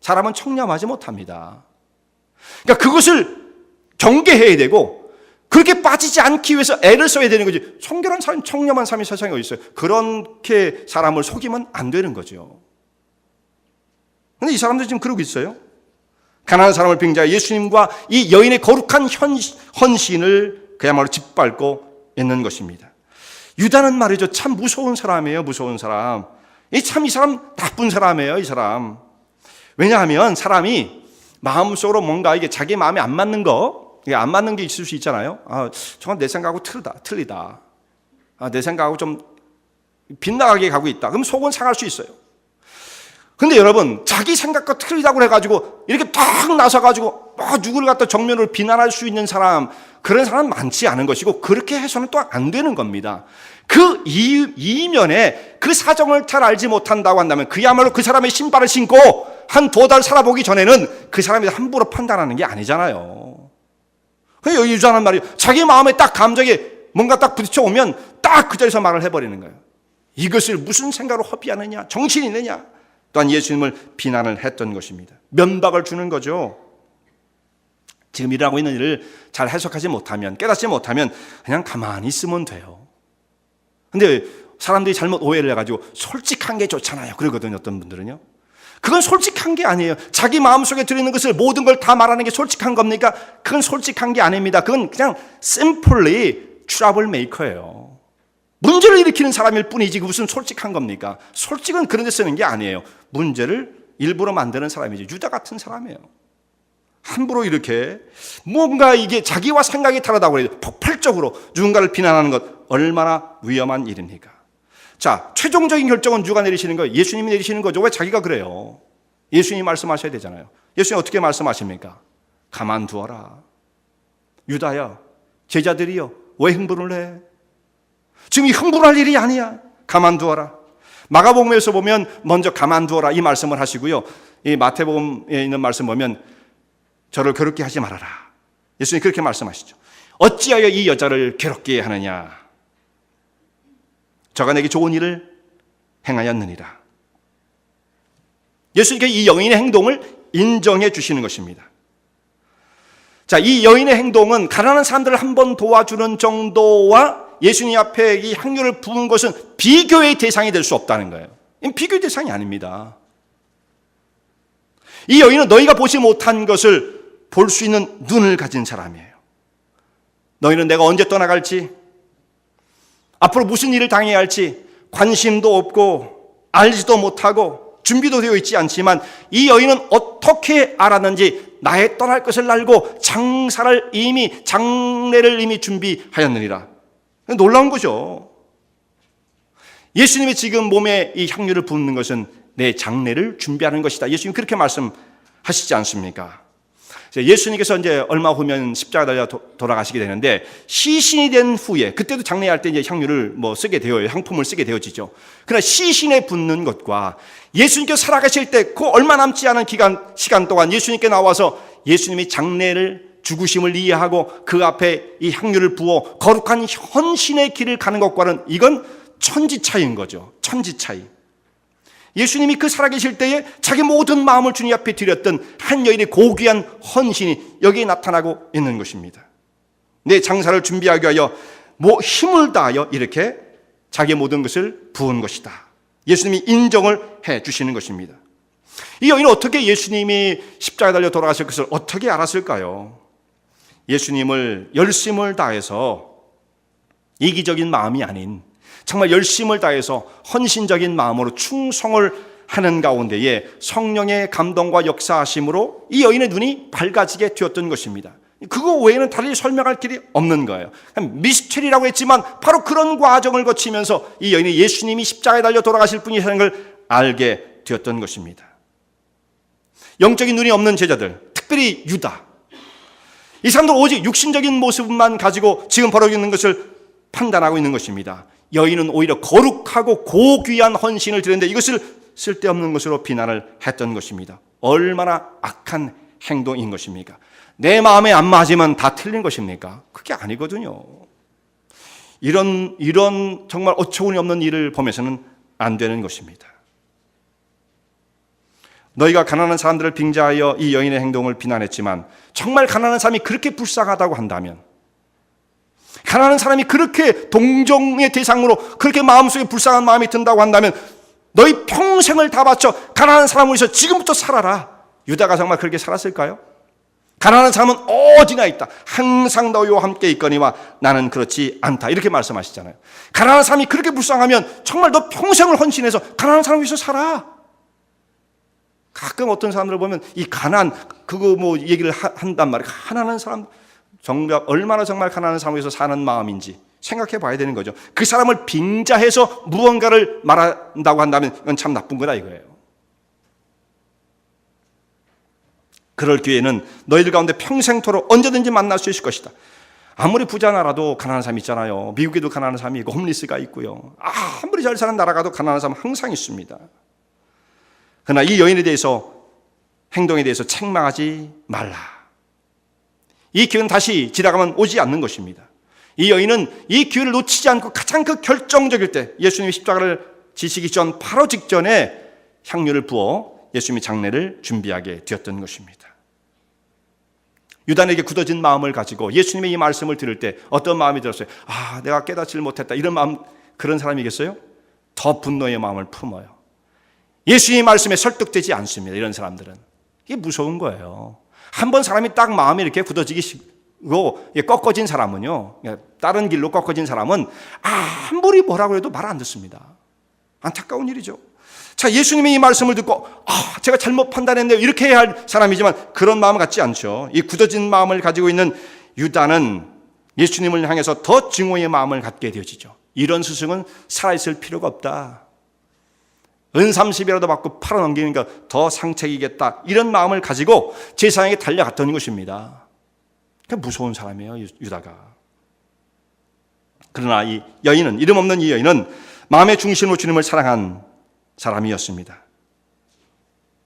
사람은 청렴하지 못합니다. 그러니까 그것을 경계해야 되고 그렇게 빠지지 않기 위해서 애를 써야 되는 거지. 청결한 사람, 청렴한 사람이 세상에 어디 있어요. 그렇게 사람을 속이면 안 되는 거죠. 그런데 이 사람들 지금 그러고 있어요. 가난한 사람을 빙자해 예수님과 이 여인의 거룩한 헌신을 그야말로 짓밟고 있는 것입니다. 유다는 말이죠. 참 무서운 사람이에요. 무서운 사람. 이 사람 나쁜 사람이에요. 이 사람. 왜냐하면 사람이 마음속으로 뭔가 이게 자기 마음에 안 맞는 거, 이게 안 맞는 게 있을 수 있잖아요. 저건 내 생각하고 틀리다. 내 생각하고 좀 빗나가게 가고 있다. 그럼 속은 상할 수 있어요. 근데 여러분, 자기 생각과 틀리다고 해가지고 이렇게 딱 나서가지고 누구를 갖다 정면으로 비난할 수 있는 사람, 그런 사람은 많지 않은 것이고 그렇게 해서는 또 안 되는 겁니다. 그 이면에 그 사정을 잘 알지 못한다고 한다면 그야말로 그 사람의 신발을 신고 한 2달 살아보기 전에는 그 사람이 함부로 판단하는 게 아니잖아요. 그래서 여기 유자는 말이에요. 자기 마음에 딱 감정에 뭔가 딱 부딪혀 오면 딱 그 자리에서 말을 해버리는 거예요. 이것을 무슨 생각으로 허비하느냐, 정신이 있느냐. 또한 예수님을 비난을 했던 것입니다. 면박을 주는 거죠. 지금 일하고 있는 일을 잘 해석하지 못하면, 깨닫지 못하면 그냥 가만히 있으면 돼요. 근데 사람들이 잘못 오해를 해가지고 솔직한 게 좋잖아요. 그러거든요. 어떤 분들은요. 그건 솔직한 게 아니에요. 자기 마음속에 들어있는 것을 모든 걸 다 말하는 게 솔직한 겁니까? 그건 솔직한 게 아닙니다. 그건 그냥 simply trouble maker예요. 문제를 일으키는 사람일 뿐이지 무슨 솔직한 겁니까? 솔직은 그런 데 쓰는 게 아니에요. 문제를 일부러 만드는 사람이지. 유다 같은 사람이에요. 함부로 이렇게 뭔가 이게 자기와 생각이 다르다고 해요. 폭발적으로 누군가를 비난하는 것 얼마나 위험한 일입니까? 자, 최종적인 결정은 누가 내리시는 거예요? 예수님이 내리시는 거죠. 왜 자기가 그래요? 예수님이 말씀하셔야 되잖아요. 예수님 어떻게 말씀하십니까? 가만두어라. 유다야, 제자들이요, 왜 흥분을 해? 지금 이 흥분할 일이 아니야. 가만두어라. 마가복음에서 보면 먼저 가만두어라 이 말씀을 하시고요. 이 마태복음에 있는 말씀 보면 저를 괴롭게 하지 말아라. 예수님이 그렇게 말씀하시죠. 어찌하여 이 여자를 괴롭게 하느냐. 저가 내게 좋은 일을 행하였느니라. 예수님께서 이 여인의 행동을 인정해 주시는 것입니다. 자, 이 여인의 행동은 가난한 사람들을 한 번 도와주는 정도와 예수님 앞에 이 향유를 부은 것은 비교의 대상이 될 수 없다는 거예요. 비교의 대상이 아닙니다. 이 여인은 너희가 보지 못한 것을 볼 수 있는 눈을 가진 사람이에요. 너희는 내가 언제 떠나갈지, 앞으로 무슨 일을 당해야 할지 관심도 없고 알지도 못하고 준비도 되어 있지 않지만 이 여인은 어떻게 알았는지 나의 떠날 것을 알고 장례를 이미 준비하였느니라. 놀라운 거죠. 예수님이 지금 몸에 이 향유를 붓는 것은 내 장례를 준비하는 것이다. 예수님 그렇게 말씀하시지 않습니까? 예수님께서 이제 얼마 후면 십자가 달려 돌아가시게 되는데, 시신이 된 후에, 그때도 장례할 때 이제 향유를 쓰게 되어요. 향품을 쓰게 되어지죠. 그러나 시신에 붓는 것과 예수님께서 살아가실 때 그 얼마 남지 않은 시간 동안 예수님께 나와서 예수님이 장례를, 죽으심을 이해하고 그 앞에 이 향유를 부어 거룩한 헌신의 길을 가는 것과는 이건 천지 차이인 거죠. 천지 차이. 예수님이 그 살아계실 때에 자기 모든 마음을 주님 앞에 드렸던 한 여인의 고귀한 헌신이 여기에 나타나고 있는 것입니다. 내 장사를 준비하기 위하여 힘을 다하여 이렇게 자기의 모든 것을 부은 것이다. 예수님이 인정을 해 주시는 것입니다. 이 여인은 어떻게 예수님이 십자가에 달려 돌아가실 것을 어떻게 알았을까요? 예수님을 열심을 다해서 이기적인 마음이 아닌 정말 열심을 다해서 헌신적인 마음으로 충성을 하는 가운데에 성령의 감동과 역사하심으로 이 여인의 눈이 밝아지게 되었던 것입니다. 그거 외에는 다른 설명할 길이 없는 거예요. 미스터리라고 했지만 바로 그런 과정을 거치면서 이 여인이 예수님이 십자가에 달려 돌아가실 분이라는 걸 알게 되었던 것입니다. 영적인 눈이 없는 제자들, 특별히 유다, 이 사람들 오직 육신적인 모습만 가지고 지금 벌어지고 있는 것을 판단하고 있는 것입니다. 여인은 오히려 거룩하고 고귀한 헌신을 드렸는데 이것을 쓸데없는 것으로 비난을 했던 것입니다. 얼마나 악한 행동인 것입니까? 내 마음에 안 맞으면 다 틀린 것입니까? 그게 아니거든요. 이런 정말 어처구니 없는 일을 보면서는 안 되는 것입니다. 너희가 가난한 사람들을 빙자하여 이 여인의 행동을 비난했지만 정말 가난한 사람이 그렇게 불쌍하다고 한다면, 가난한 사람이 그렇게 동정의 대상으로 그렇게 마음속에 불쌍한 마음이 든다고 한다면 너희 평생을 다 바쳐 가난한 사람을 위해서 지금부터 살아라. 유다가 정말 그렇게 살았을까요? 가난한 사람은 어디나 있다. 항상 너희와 함께 있거니와 나는 그렇지 않다. 이렇게 말씀하시잖아요. 가난한 사람이 그렇게 불쌍하면 정말 너 평생을 헌신해서 가난한 사람을 위해서 살아. 가끔 어떤 사람들을 보면 이 가난 그거 얘기를 한단 말이에요. 가난한 사람 정말 얼마나 정말 가난한 사람을 위해서 사는 마음인지 생각해 봐야 되는 거죠. 그 사람을 빙자해서 무언가를 말한다고 한다면 이건 참 나쁜 거다 이거예요. 그럴 기회는 너희들 가운데 평생토록 언제든지 만날 수 있을 것이다. 아무리 부자 나라도 가난한 사람이 있잖아요. 미국에도 가난한 사람이 있고 홈리스가 있고요. 아무리 잘 사는 나라 가도 가난한 사람 항상 있습니다. 그러나 이 여인에 대해서, 행동에 대해서 책망하지 말라. 이 기회는 다시 지나가면 오지 않는 것입니다. 이 여인은 이 기회를 놓치지 않고 가장 그 결정적일 때, 예수님이 십자가를 지시기 전 바로 직전에 향유를 부어 예수님이 장례를 준비하게 되었던 것입니다. 유다에게 굳어진 마음을 가지고 예수님의 이 말씀을 들을 때 어떤 마음이 들었어요? 내가 깨닫지를 못했다. 이런 마음, 그런 사람이겠어요? 더 분노의 마음을 품어요. 예수님의 말씀에 설득되지 않습니다. 이런 사람들은. 이게 무서운 거예요. 한번 사람이 딱 마음이 이렇게 굳어지고 꺾어진 사람은요, 다른 길로 꺾어진 사람은 아무리 뭐라고 해도 말 안 듣습니다. 안타까운 일이죠. 자, 예수님의 이 말씀을 듣고 제가 잘못 판단했네요. 이렇게 해야 할 사람이지만 그런 마음 같지 않죠. 이 굳어진 마음을 가지고 있는 유다는 예수님을 향해서 더 증오의 마음을 갖게 되어지죠. 이런 스승은 살아있을 필요가 없다. 은삼십이라도 받고 팔아넘기니까 더 상책이겠다. 이런 마음을 가지고 제사장에게 달려갔던 것입니다. 무서운 사람이에요, 유다가. 그러나 이 여인은, 이름 없는 이 여인은 마음의 중심으로 주님을 사랑한 사람이었습니다.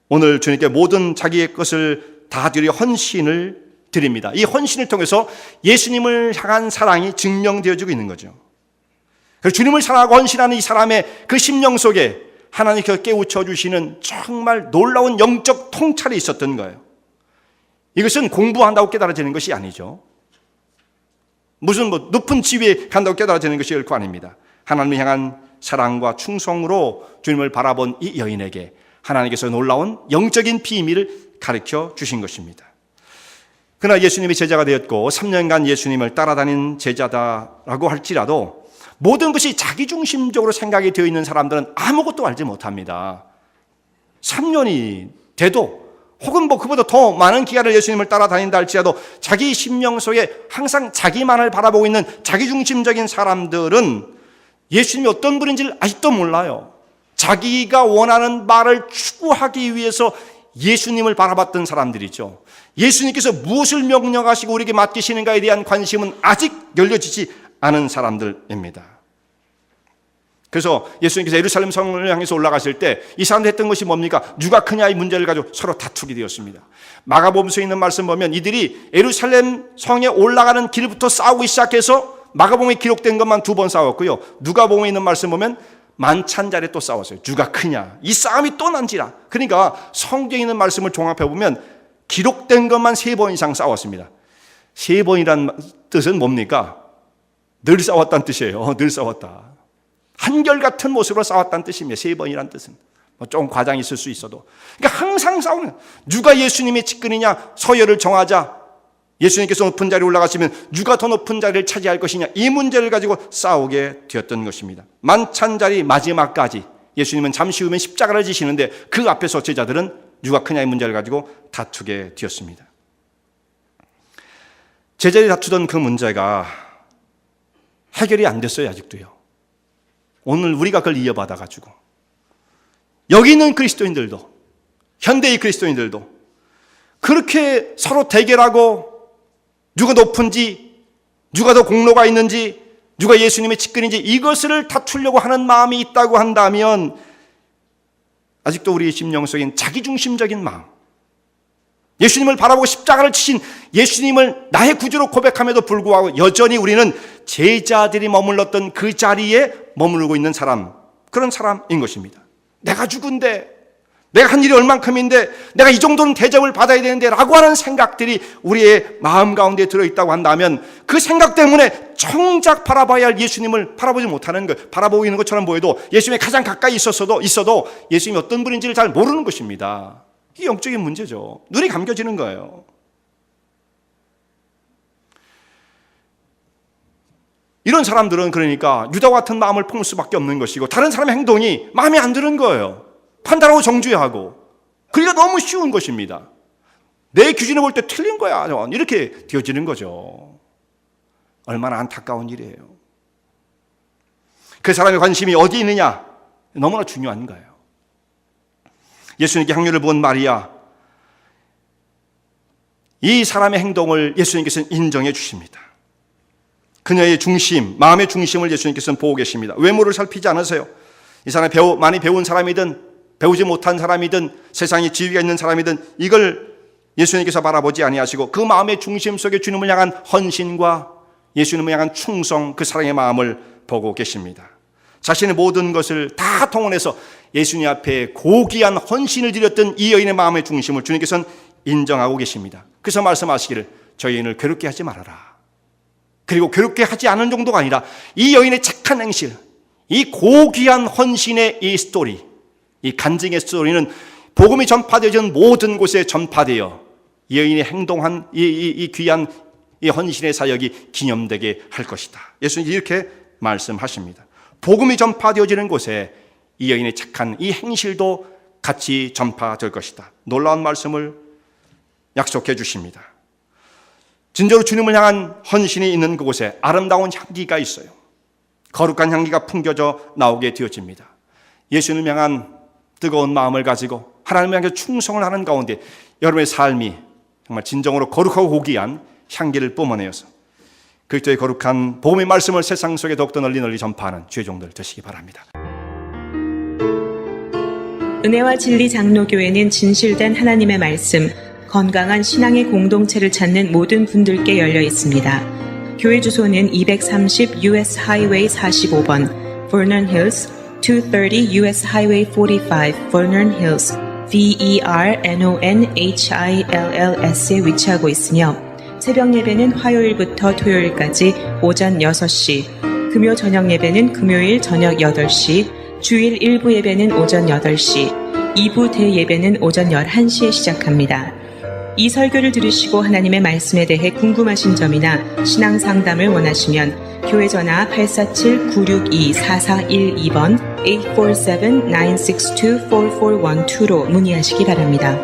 오늘 주님께 모든 자기의 것을 다 드려 헌신을 드립니다. 이 헌신을 통해서 예수님을 향한 사랑이 증명되어지고 있는 거죠. 그래서 주님을 사랑하고 헌신하는 이 사람의 그 심령 속에 하나님께서 깨우쳐 주시는 정말 놀라운 영적 통찰이 있었던 거예요. 이것은 공부한다고 깨달아지는 것이 아니죠. 무슨 높은 지위에 간다고 깨달아지는 것이 결코 아닙니다. 하나님을 향한 사랑과 충성으로 주님을 바라본 이 여인에게 하나님께서 놀라운 영적인 비밀을 가르쳐 주신 것입니다. 그러나 예수님이 제자가 되었고 3년간 예수님을 따라다닌 제자다라고 할지라도 모든 것이 자기중심적으로 생각이 되어 있는 사람들은 아무것도 알지 못합니다. 3년이 돼도 혹은 뭐 그보다 더 많은 기간을 예수님을 따라다닌다 할지라도 자기 심령 속에 항상 자기만을 바라보고 있는 자기중심적인 사람들은 예수님이 어떤 분인지를 아직도 몰라요. 자기가 원하는 바를 추구하기 위해서 예수님을 바라봤던 사람들이죠. 예수님께서 무엇을 명령하시고 우리에게 맡기시는가에 대한 관심은 아직 열려지지 않은 사람들입니다. 그래서 예수님께서 예루살렘 성을 향해서 올라가실 때 이 사람들 했던 것이 뭡니까? 누가 크냐 이 문제를 가지고 서로 다투게 되었습니다. 마가복음서에 있는 말씀 보면 이들이 예루살렘 성에 올라가는 길부터 싸우기 시작해서 마가복음에 기록된 것만 2번 싸웠고요. 누가복음에 있는 말씀 보면 만찬자리에 또 싸웠어요. 누가 크냐. 이 싸움이 또 난지라. 그러니까 성경에 있는 말씀을 종합해 보면 기록된 것만 3번 이상 싸웠습니다. 3번이란 뜻은 뭡니까? 늘 싸웠다는 뜻이에요. 늘 싸웠다. 한결같은 모습으로 싸웠다는 뜻입니다. 3번이란 뜻은. 좀 과장이 있을 수 있어도. 그러니까 항상 싸우는, 누가 예수님의 측근이냐 서열을 정하자. 예수님께서 높은 자리에 올라가시면 누가 더 높은 자리를 차지할 것이냐, 이 문제를 가지고 싸우게 되었던 것입니다. 만찬자리 마지막까지 예수님은 잠시 후면 십자가를 지시는데 그 앞에서 제자들은 누가 크냐의 문제를 가지고 다투게 되었습니다. 제자들이 다투던 그 문제가 해결이 안 됐어요. 아직도요. 오늘 우리가 그걸 이어받아 가지고 여기 있는 그리스도인들도, 현대의 그리스도인들도 그렇게 서로 대결하고 누가 높은지, 누가 더 공로가 있는지, 누가 예수님의 측근인지 이것을 다투려고 하는 마음이 있다고 한다면 아직도 우리의 심령 속엔 자기중심적인 마음, 예수님을 바라보고 십자가를 치신 예수님을 나의 구주로 고백함에도 불구하고 여전히 우리는 제자들이 머물렀던 그 자리에 머무르고 있는 사람, 그런 사람인 것입니다. 내가 죽은데, 내가 한 일이 얼만큼인데, 내가 이 정도는 대접을 받아야 되는데 라고 하는 생각들이 우리의 마음 가운데 들어있다고 한다면 그 생각 때문에 정작 바라봐야 할 예수님을 바라보지 못하는 거예요. 바라보고 있는 것처럼 보여도 예수님이 가장 가까이 있어도 예수님이 어떤 분인지를 잘 모르는 것입니다. 이게 영적인 문제죠. 눈이 감겨지는 거예요. 이런 사람들은 그러니까 유다와 같은 마음을 품을 수밖에 없는 것이고 다른 사람의 행동이 마음에 안 드는 거예요. 판단하고 정죄하고. 그러니까 너무 쉬운 것입니다. 내 기준을 볼 때 틀린 거야. 이렇게 되어지는 거죠. 얼마나 안타까운 일이에요. 그 사람의 관심이 어디 있느냐? 너무나 중요한 거예요. 예수님께 향유를 부은 마리아, 이 사람의 행동을 예수님께서는 인정해 주십니다. 그녀의 중심, 마음의 중심을 예수님께서는 보고 계십니다. 외모를 살피지 않으세요. 이 사람이 많이 배운 사람이든 배우지 못한 사람이든 세상에 지위가 있는 사람이든 이걸 예수님께서 바라보지 아니하시고 그 마음의 중심 속에 주님을 향한 헌신과 예수님을 향한 충성, 그 사랑의 마음을 보고 계십니다. 자신의 모든 것을 다 동원해서 예수님 앞에 고귀한 헌신을 드렸던 이 여인의 마음의 중심을 주님께서는 인정하고 계십니다. 그래서 말씀하시기를 저 여인을 괴롭게 하지 말아라. 그리고 괴롭게 하지 않은 정도가 아니라 이 여인의 착한 행실, 이 고귀한 헌신의 이 스토리, 이 간증의 스토리는 복음이 전파되어진 모든 곳에 전파되어 이 여인이 행동한 이 귀한 이 헌신의 사역이 기념되게 할 것이다. 예수님이 이렇게 말씀하십니다. 복음이 전파되어지는 곳에 이 여인의 착한 이 행실도 같이 전파될 것이다. 놀라운 말씀을 약속해 주십니다. 진짜로 주님을 향한 헌신이 있는 그곳에 아름다운 향기가 있어요. 거룩한 향기가 풍겨져 나오게 되어집니다. 예수님을 향한 뜨거운 마음을 가지고 하나님을 향해 충성을 하는 가운데 여러분의 삶이 정말 진정으로 거룩하고 고귀한 향기를 뿜어내어서 그리스도의 거룩한 복음의 말씀을 세상 속에 더욱더 널리 전파하는 주의 종들 되시기 바랍니다. 은혜와 진리 장로교회는 진실된 하나님의 말씀, 건강한 신앙의 공동체를 찾는 모든 분들께 열려 있습니다. 교회 주소는 230 US Highway 45번, Vernon Hills, 230 US Highway 45, Vernon Hills, VERNONHILLS에 위치하고 있으며 새벽 예배는 화요일부터 토요일까지 오전 6시, 금요 저녁 예배는 금요일 저녁 8시, 주일 1부 예배는 오전 8시, 2부 대예배는 오전 11시에 시작합니다. 이 설교를 들으시고 하나님의 말씀에 대해 궁금하신 점이나 신앙 상담을 원하시면 교회 전화 847-962-4412번 847-962-4412로 문의하시기 바랍니다.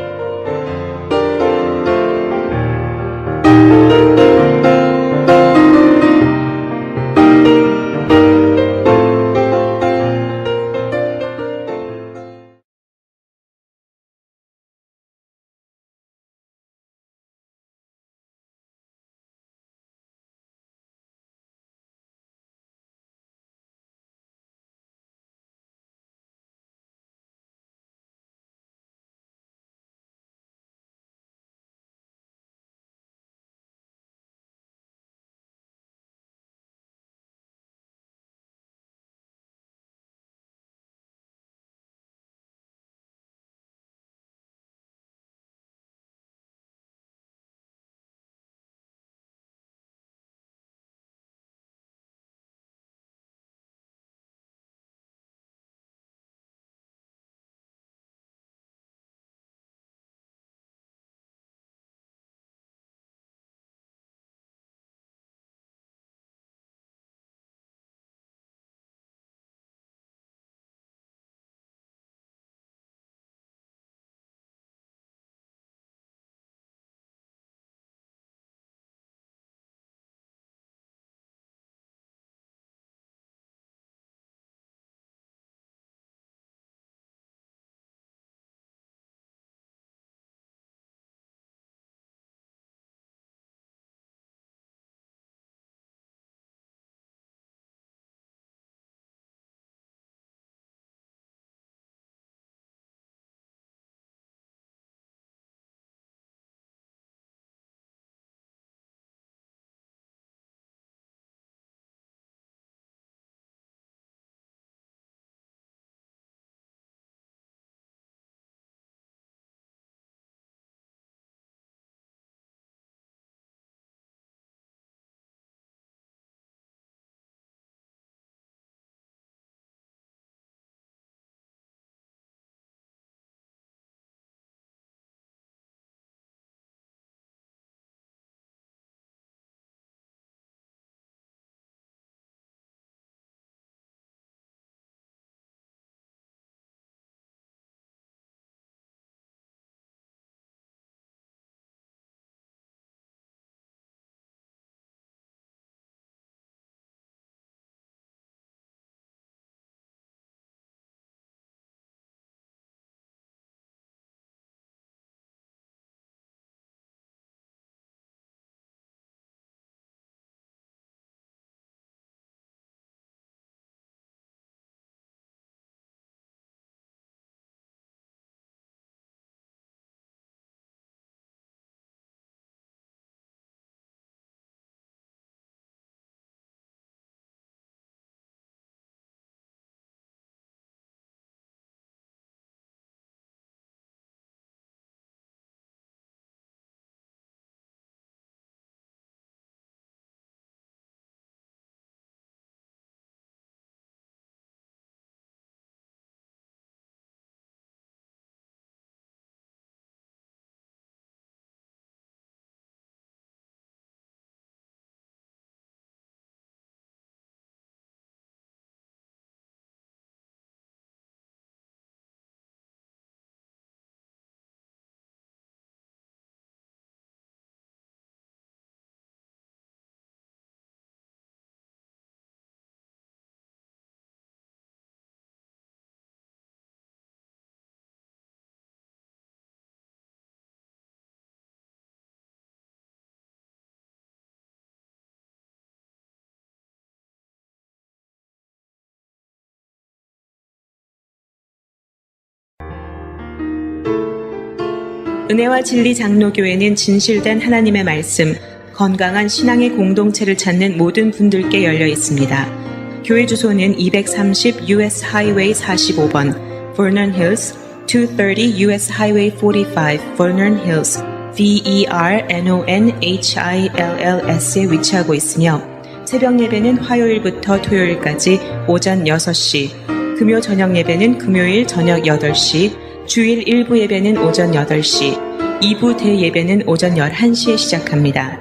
은혜와 진리 장로교회는 진실된 하나님의 말씀, 건강한 신앙의 공동체를 찾는 모든 분들께 열려 있습니다. 교회 주소는 230 US Highway 45번, Vernon Hills, 230 US Highway 45, Vernon Hills, VERNONHILLS에 위치하고 있으며 새벽 예배는 화요일부터 토요일까지 오전 6시, 금요 저녁 예배는 금요일 저녁 8시, 주일 일부 예배는 오전 8시, 2부 대예배는 오전 11시에 시작합니다.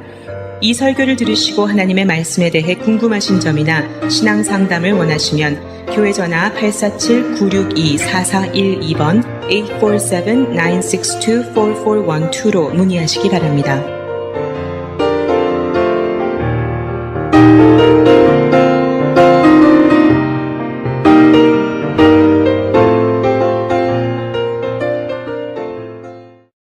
이 설교를 들으시고 하나님의 말씀에 대해 궁금하신 점이나 신앙 상담을 원하시면 교회 전화 847-962-4412번 847-962-4412로 문의하시기 바랍니다.